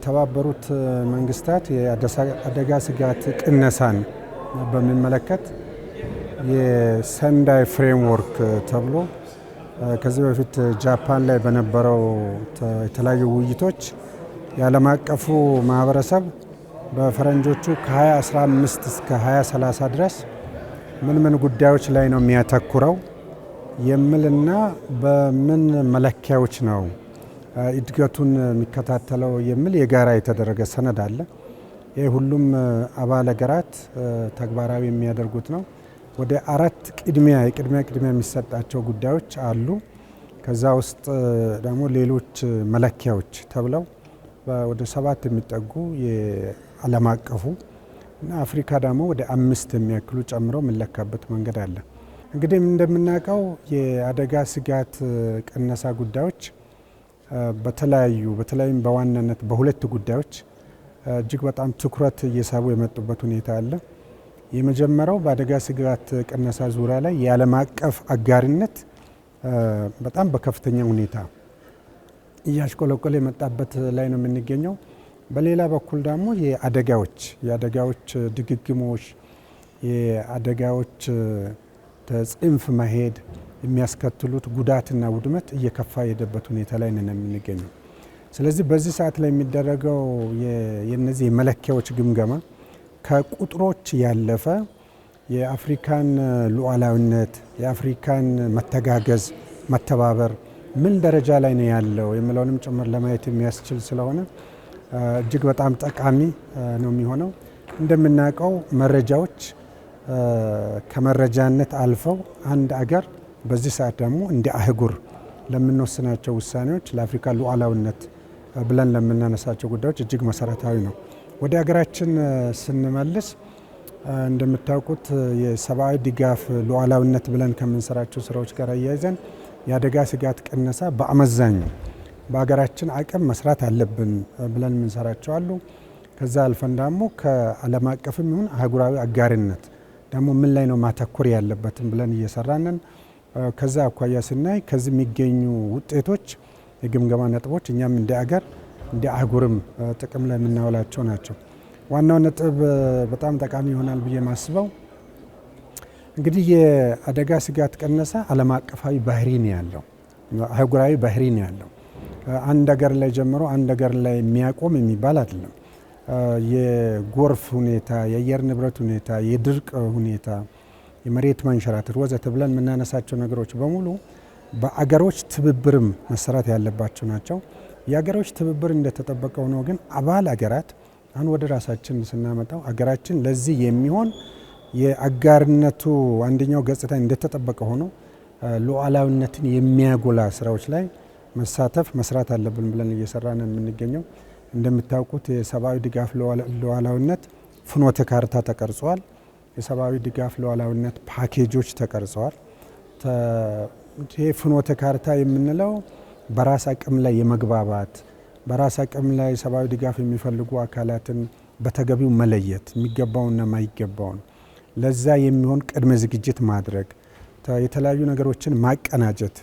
የተባበሩት መንግስታት የአደጋ ስጋት ቅነሳን በሚመለከት የሰንዳይ ፍሬምወርክ ተብሎ ከዚህ በፊት ጃፓን ላይ በነበረው የተለያዩ ውይይቶች የዓለም አቀፉ ማህበረሰብ በፈረንጆቹ ከ2015 እስከ 2030 ድረስ ምን ጉዳዮች ላይ ነው የሚያተኩረው የሚልና በምን መለኪያዎች ነው እድገቱን የሚከታተለው የሚል የጋራ የተደረገ ሰነድ አለ። ይህ ሁሉም አባል ሀገራት ተግባራዊ የሚያደርጉት ነው። ወደ 4 ቅድሚያ የሚሰጣቸው ጉዳዮች አሉ። ከዛ ውስጥ ደግሞ ሌሎች መለኪያዎች ተብለው ወደ 7 የሚጠጉ የዓለም አቀፉ እና አፍሪካ ደግሞ ወደ 5 የሚያክሉ ጨምሮ የሚለካበት መንገድ አለ። እንግዲህ እንደምናውቀው የአደጋ ስጋት ቅነሳ ጉዳዮች በተለይም በዋናነት በሁለት ጉዳዮች እጅግ በጣም ትኩረት እየሳቡ የመጡበት ሁኔታ አለ። የመጀመሪያው በአደጋ ስጋት ቅነሳ ዙሪያ ላይ የዓለም አቀፍ አጋርነት በጣም በከፍተኛ ሁኔታ እያሽቆለቆለ የመጣበት ላይ ነው የምንገኘው። በሌላ በኩል ደግሞ የአደጋዎች ድግግሞሽ፣ የአደጋዎች ጽንፍ መሄድ የሚያስከትሉት ጉዳትና ውድመት እየከፋ የሄደበት ሁኔታ ላይ ነን የምንገኘው። ስለዚህ በዚህ ሰዓት ላይ የሚደረገው የነዚህ የመለኪያዎች ግምገማ ከቁጥሮች ያለፈ የአፍሪካን ሉዓላዊነት፣ የአፍሪካን መተጋገዝ፣ መተባበር ምን ደረጃ ላይ ነው ያለው የሚለውንም ጭምር ለማየት የሚያስችል ስለሆነ እጅግ በጣም ጠቃሚ ነው የሚሆነው። እንደምናውቀው መረጃዎች ከመረጃነት አልፈው አንድ አገር በዚህ ሰዓት ደግሞ እንደ አህጉር ለምንወስናቸው ውሳኔዎች ለአፍሪካ ሉዓላዊነት ብለን ለምናነሳቸው ጉዳዮች እጅግ መሰረታዊ ነው። ወደ ሀገራችን ስንመልስ እንደምታውቁት የሰብአዊ ድጋፍ ሉዓላዊነት ብለን ከምንሰራቸው ስራዎች ጋር አያይዘን የአደጋ ስጋት ቅነሳ በአመዛኙ በሀገራችን አቅም መስራት አለብን ብለን የምንሰራቸው አሉ። ከዛ አልፈን ደግሞ ከዓለም አቀፍም ይሁን አህጉራዊ አጋርነት ደግሞ ምን ላይ ነው ማተኮር ያለበትን ብለን እየሰራንን ከዛ አኳያ ስናይ ከዚህ የሚገኙ ውጤቶች የግምገማ ነጥቦች እኛም እንደ አገር እንደ አህጉርም ጥቅም ላይ የምናውላቸው ናቸው። ዋናው ነጥብ በጣም ጠቃሚ ይሆናል ብዬ ማስበው እንግዲህ የአደጋ ስጋት ቅነሳ ዓለም አቀፋዊ ባህሪ ነው ያለው፣ አህጉራዊ ባህሪ ነው ያለው። አንድ ሀገር ላይ ጀምሮ አንድ ሀገር ላይ የሚያቆም የሚባል አይደለም። የጎርፍ ሁኔታ፣ የአየር ንብረት ሁኔታ፣ የድርቅ ሁኔታ፣ የመሬት መንሸራተት ወዘተ ብለን የምናነሳቸው ነገሮች በሙሉ በአገሮች ትብብርም መሰራት ያለባቸው ናቸው። የአገሮች ትብብር እንደተጠበቀ ሆኖ ግን አባል አገራት አሁን ወደ ራሳችን ስናመጣው አገራችን ለዚህ የሚሆን የአጋርነቱ አንደኛው ገጽታ እንደተጠበቀ ሆኖ ሉዓላዊነትን የሚያጎላ ስራዎች ላይ መሳተፍ መስራት አለብን ብለን እየሰራን የምንገኘው። እንደምታውቁት የሰብአዊ ድጋፍ ሉዓላዊነት ፍኖተ ካርታ ተቀርጿል። የሰብአዊ ድጋፍ ሉዓላዊነት ፓኬጆች ተቀርጸዋል። ይህ ፍኖተ ካርታ የምንለው በራስ አቅም ላይ የመግባባት በራስ አቅም ላይ ሰብአዊ ድጋፍ የሚፈልጉ አካላትን በተገቢው መለየት የሚገባውና ማይገባውን ለዛ የሚሆን ቅድመ ዝግጅት ማድረግ የተለያዩ ነገሮችን ማቀናጀት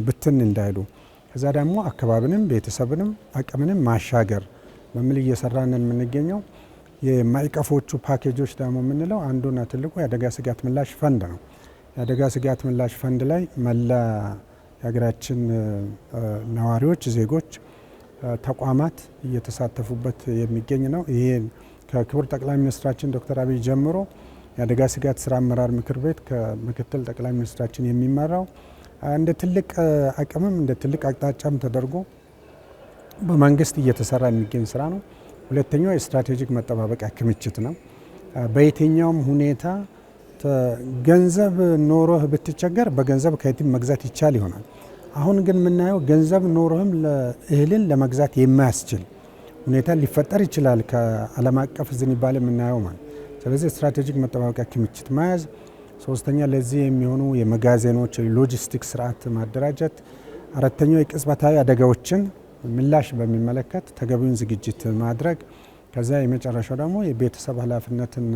ብትን እንዳይሉ ከዛ ደግሞ አካባቢንም ቤተሰብንም አቅምንም ማሻገር በሚል እየሰራን የምንገኘው። የማዕቀፎቹ ፓኬጆች ደግሞ የምንለው አንዱና ትልቁ የአደጋ ስጋት ምላሽ ፈንድ ነው። የአደጋ ስጋት ምላሽ ፈንድ ላይ መላ የሀገራችን ነዋሪዎች፣ ዜጎች፣ ተቋማት እየተሳተፉበት የሚገኝ ነው። ይሄ ከክቡር ጠቅላይ ሚኒስትራችን ዶክተር አብይ ጀምሮ የአደጋ ስጋት ስራ አመራር ምክር ቤት ከምክትል ጠቅላይ ሚኒስትራችን የሚመራው እንደ ትልቅ አቅምም እንደ ትልቅ አቅጣጫም ተደርጎ በመንግስት እየተሰራ የሚገኝ ስራ ነው። ሁለተኛው የስትራቴጂክ መጠባበቂያ ክምችት ነው። በየትኛውም ሁኔታ ገንዘብ ኖሮህ ብትቸገር በገንዘብ ከየትም መግዛት ይቻል ይሆናል። አሁን ግን የምናየው ገንዘብ ኖሮህም እህልን ለመግዛት የማያስችል ሁኔታ ሊፈጠር ይችላል ከዓለም አቀፍ ዝንባሌ የምናየው ማለት። ስለዚህ ስትራቴጂክ መጠባበቂያ ክምችት መያዝ፣ ሶስተኛ ለዚህ የሚሆኑ የመጋዘኖች ሎጂስቲክስ ስርዓት ማደራጀት፣ አራተኛው የቅጽበታዊ አደጋዎችን ምላሽ በሚመለከት ተገቢውን ዝግጅት ማድረግ፣ ከዛ የመጨረሻው ደግሞ የቤተሰብ ኃላፊነትና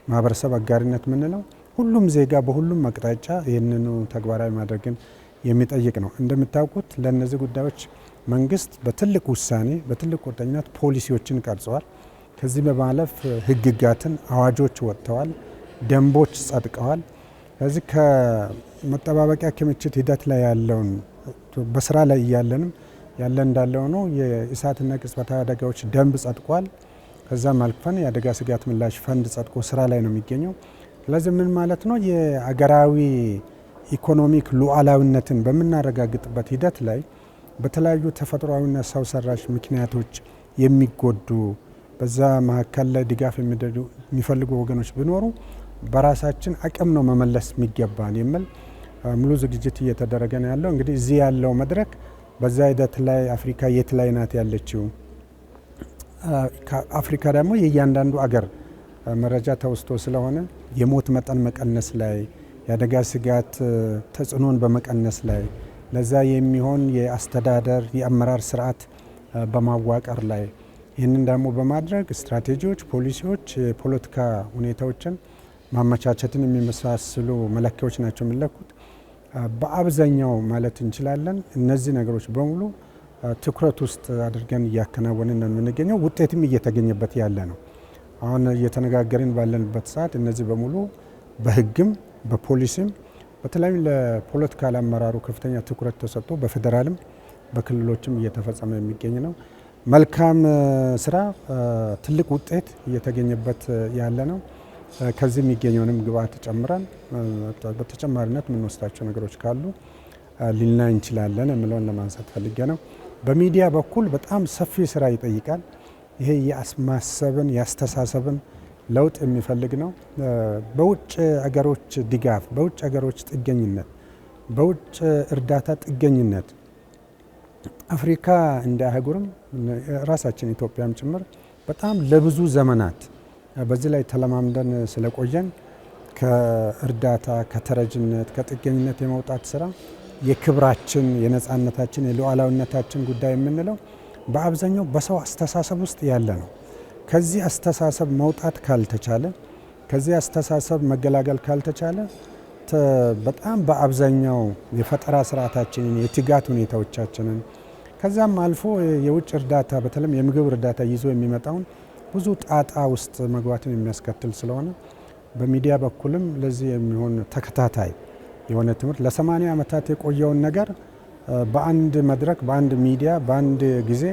ማህበረሰብ አጋሪነት የምንለው ሁሉም ዜጋ በሁሉም አቅጣጫ ይህንኑ ተግባራዊ ማድረግን የሚጠይቅ ነው። እንደምታውቁት ለእነዚህ ጉዳዮች መንግስት በትልቅ ውሳኔ በትልቅ ቁርጠኝነት ፖሊሲዎችን ቀርጸዋል። ከዚህ በማለፍ ህግጋትን፣ አዋጆች ወጥተዋል፣ ደንቦች ጸድቀዋል። ስለዚህ ከመጠባበቂያ ክምችት ሂደት ላይ ያለውን በስራ ላይ እያለንም ያለ እንዳለው ነው። የእሳትና ቅጽበታዊ አደጋዎች ደንብ ጸድቋል። ከዛም አልፈን የአደጋ ስጋት ምላሽ ፈንድ ጸድቆ ስራ ላይ ነው የሚገኘው። ስለዚህ ምን ማለት ነው? የአገራዊ ኢኮኖሚክ ሉዓላዊነትን በምናረጋግጥበት ሂደት ላይ በተለያዩ ተፈጥሯዊና ሰው ሰራሽ ምክንያቶች የሚጎዱ በዛ መካከል ላይ ድጋፍ የሚፈልጉ ወገኖች ቢኖሩ በራሳችን አቅም ነው መመለስ የሚገባን የሚል ሙሉ ዝግጅት እየተደረገ ነው ያለው። እንግዲህ እዚህ ያለው መድረክ በዛ ሂደት ላይ አፍሪካ የት ላይ ናት ያለችው፣ አፍሪካ ደግሞ የእያንዳንዱ አገር መረጃ ተወስቶ ስለሆነ የሞት መጠን መቀነስ ላይ፣ የአደጋ ስጋት ተጽዕኖን በመቀነስ ላይ፣ ለዛ የሚሆን የአስተዳደር የአመራር ስርዓት በማዋቀር ላይ፣ ይህንን ደግሞ በማድረግ ስትራቴጂዎች፣ ፖሊሲዎች፣ የፖለቲካ ሁኔታዎችን ማመቻቸትን የሚመሳስሉ መለኪያዎች ናቸው የሚለኩት። በአብዛኛው ማለት እንችላለን እነዚህ ነገሮች በሙሉ ትኩረት ውስጥ አድርገን እያከናወንን ነው የምንገኘው። ውጤትም እየተገኘበት ያለ ነው። አሁን እየተነጋገርን ባለንበት ሰዓት እነዚህ በሙሉ በህግም በፖሊሲም በተለይም ለፖለቲካል አመራሩ ከፍተኛ ትኩረት ተሰጥቶ በፌዴራልም በክልሎችም እየተፈጸመ የሚገኝ ነው። መልካም ስራ፣ ትልቅ ውጤት እየተገኘበት ያለ ነው። ከዚህ የሚገኘውንም ግብአት ጨምረን በተጨማሪነት የምንወስዳቸው ነገሮች ካሉ ልናይ እንችላለን የሚለውን ለማንሳት ፈልጌ ነው። በሚዲያ በኩል በጣም ሰፊ ስራ ይጠይቃል። ይሄ የማሰብን የአስተሳሰብን ለውጥ የሚፈልግ ነው። በውጭ አገሮች ድጋፍ፣ በውጭ አገሮች ጥገኝነት፣ በውጭ እርዳታ ጥገኝነት አፍሪካ እንደ አህጉርም ራሳችን ኢትዮጵያም ጭምር በጣም ለብዙ ዘመናት በዚህ ላይ ተለማምደን ስለቆየን ከእርዳታ ከተረጅነት ከጥገኝነት የመውጣት ስራ የክብራችን የነፃነታችን የሉዓላዊነታችን ጉዳይ የምንለው በአብዛኛው በሰው አስተሳሰብ ውስጥ ያለ ነው። ከዚህ አስተሳሰብ መውጣት ካልተቻለ ከዚህ አስተሳሰብ መገላገል ካልተቻለ በጣም በአብዛኛው የፈጠራ ስርዓታችንን የትጋት ሁኔታዎቻችንን ከዛም አልፎ የውጭ እርዳታ በተለይም የምግብ እርዳታ ይዞ የሚመጣውን ብዙ ጣጣ ውስጥ መግባትን የሚያስከትል ስለሆነ በሚዲያ በኩልም ለዚህ የሚሆን ተከታታይ የሆነ ትምህርት ለ80 ዓመታት የቆየውን ነገር በአንድ መድረክ በአንድ ሚዲያ በአንድ ጊዜ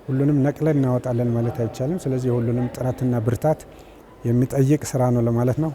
ሁሉንም ነቅለን እናወጣለን ማለት አይቻልም። ስለዚህ የሁሉንም ጥረትና ብርታት የሚጠይቅ ስራ ነው ለማለት ነው።